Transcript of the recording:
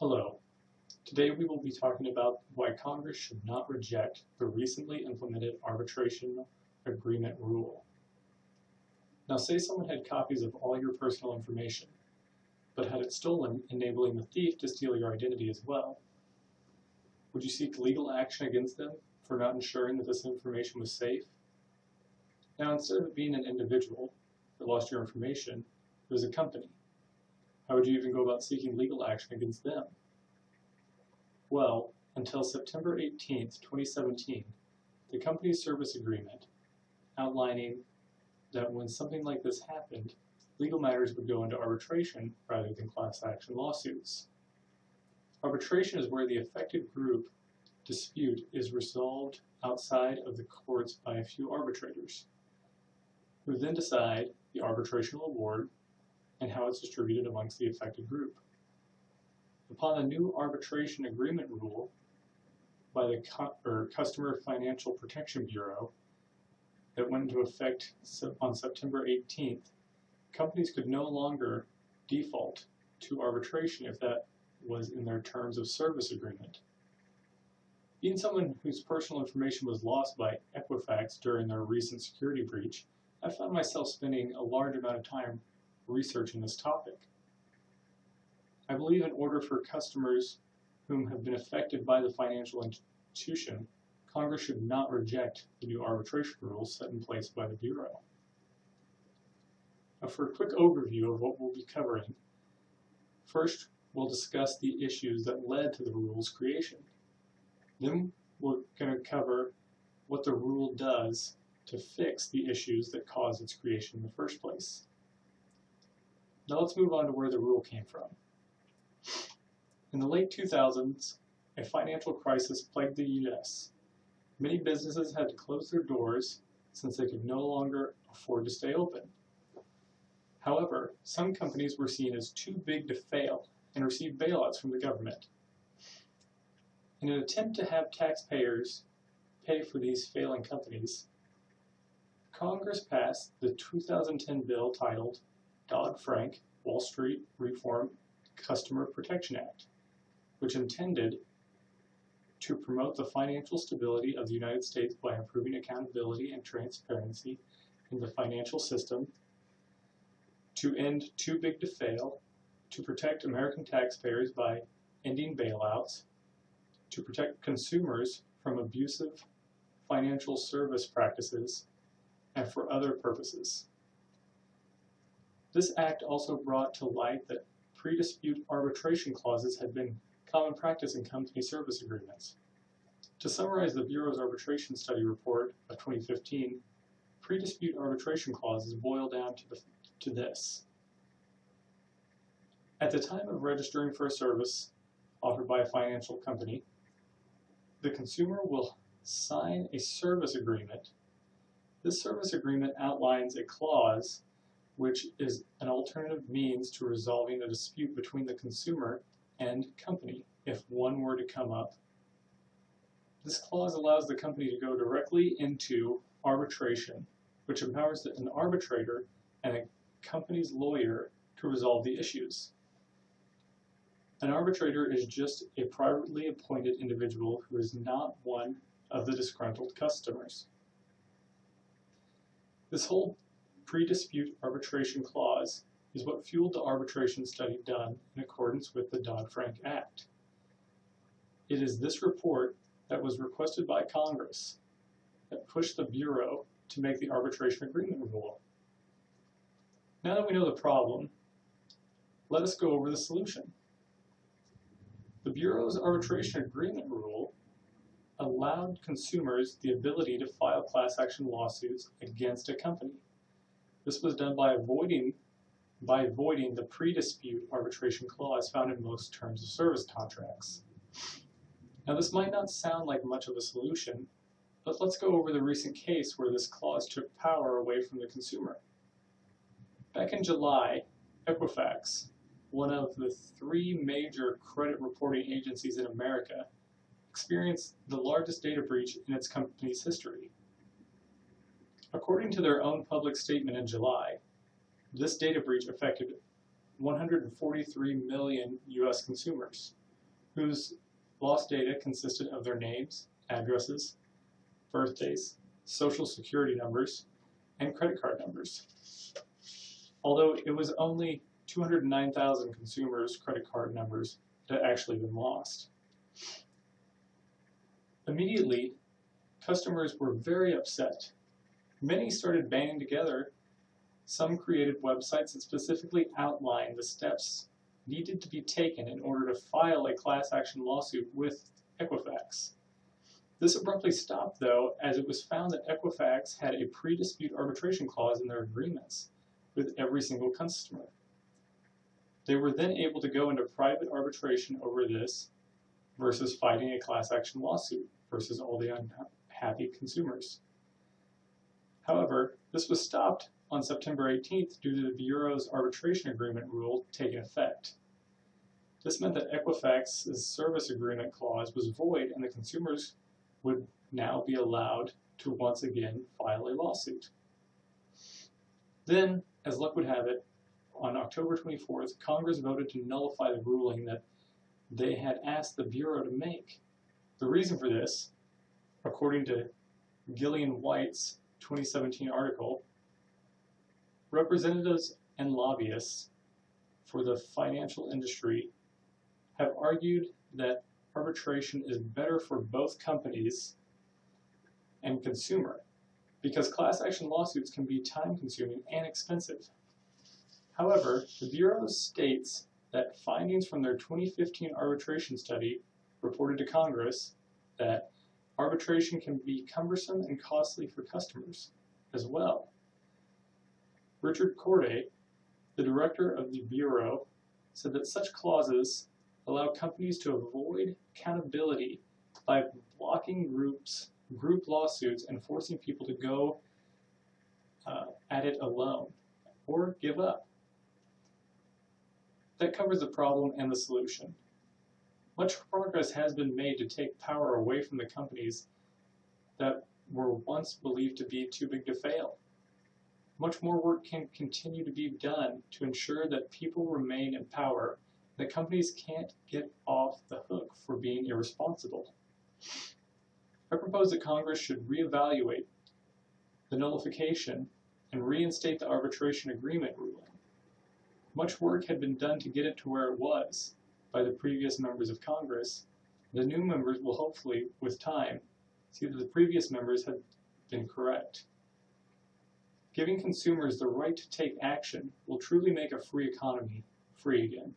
Hello. Today we will be talking about why Congress should not reject the recently implemented arbitration agreement rule. Now say someone had copies of all your personal information, but had it stolen, enabling the thief to steal your identity as well. Would you seek legal action against them for not ensuring that this information was safe? Now instead of it being an individual that lost your information, it was a company. How would you even go about seeking legal action against them? Well, until September 18th, 2017, the company's service agreement outlining that when something like this happened, legal matters would go into arbitration rather than class action lawsuits. Arbitration is where the affected group dispute is resolved outside of the courts by a few arbitrators, who then decide the arbitrational award and how it's distributed amongst the affected group. Upon the new arbitration agreement rule by the Customer Financial Protection Bureau that went into effect on September 18th, companies could no longer default to arbitration if that was in their terms of service agreement. Being someone whose personal information was lost by Equifax during their recent security breach, I found myself spending a large amount of time researching this topic. I believe in order for customers whom have been affected by the financial institution, Congress should not reject the new arbitration rules set in place by the Bureau. Now for a quick overview of what we'll be covering, first we'll discuss the issues that led to the rule's creation. Then we're going to cover what the rule does to fix the issues that caused its creation in the first place. Now let's move on to where the rule came from. In the late 2000s, a financial crisis plagued the U.S. Many businesses had to close their doors since they could no longer afford to stay open. However, some companies were seen as too big to fail and received bailouts from the government. In an attempt to have taxpayers pay for these failing companies, Congress passed the 2010 bill titled Dodd-Frank Wall Street Reform Customer Protection Act, which intended to promote the financial stability of the United States by improving accountability and transparency in the financial system, to end too big to fail, to protect American taxpayers by ending bailouts, to protect consumers from abusive financial service practices, and for other purposes. This act also brought to light that pre-dispute arbitration clauses had been common practice in company service agreements. To summarize the Bureau's arbitration study report of 2015, pre-dispute arbitration clauses boil down to this. At the time of registering for a service offered by a financial company, the consumer will sign a service agreement. This service agreement outlines a clause which is an alternative means to resolving a dispute between the consumer and company if one were to come up. This clause allows the company to go directly into arbitration, which empowers an arbitrator and a company's lawyer to resolve the issues. An arbitrator is just a privately appointed individual who is not one of the disgruntled customers. This whole pre-dispute arbitration clause is what fueled the arbitration study done in accordance with the Dodd-Frank Act. It is this report that was requested by Congress that pushed the Bureau to make the arbitration agreement rule. Now that we know the problem, let us go over the solution. The Bureau's arbitration agreement rule allowed consumers the ability to file class action lawsuits against a company. This was done by avoiding the pre-dispute arbitration clause found in most terms of service contracts. Now this might not sound like much of a solution, but let's go over the recent case where this clause took power away from the consumer. Back in July, Equifax, one of the three major credit reporting agencies in America, experienced the largest data breach in its company's history. According to their own public statement in July, this data breach affected 143 million U.S. consumers. whose lost data consisted of their names, addresses, birthdays, social security numbers, and credit card numbers. Although it was only 209,000 consumers' credit card numbers that had actually been lost. Immediately, customers were very upset. Many started banding together. Some created websites that specifically outlined the steps needed to be taken in order to file a class action lawsuit with Equifax. This abruptly stopped, though, as it was found that Equifax had a pre-dispute arbitration clause in their agreements with every single customer. They were then able to go into private arbitration over this versus fighting a class action lawsuit versus all the unhappy consumers. However, this was stopped on September 18th due to the Bureau's arbitration agreement rule taking effect. This meant that Equifax's service agreement clause was void and the consumers would now be allowed to once again file a lawsuit. Then, as luck would have it, on October 24th, Congress voted to nullify the ruling that they had asked the Bureau to make. The reason for this, according to Gillian White's 2017 article, representatives and lobbyists for the financial industry have argued that arbitration is better for both companies and consumer because class action lawsuits can be time-consuming and expensive. However, the Bureau states that findings from their 2015 arbitration study reported to Congress that arbitration can be cumbersome and costly for customers as well. Richard Corday, the director of the Bureau, said that such clauses allow companies to avoid accountability by blocking group lawsuits and forcing people to go at it alone or give up. That covers the problem and the solution. Much progress has been made to take power away from the companies that were once believed to be too big to fail. Much more work can continue to be done to ensure that people remain in power, that companies can't get off the hook for being irresponsible. I propose that Congress should reevaluate the nullification and reinstate the arbitration agreement ruling. Much work had been done to get it to where it was by the previous members of Congress. The new members will hopefully, with time, see that the previous members have been correct. Giving consumers the right to take action will truly make a free economy free again.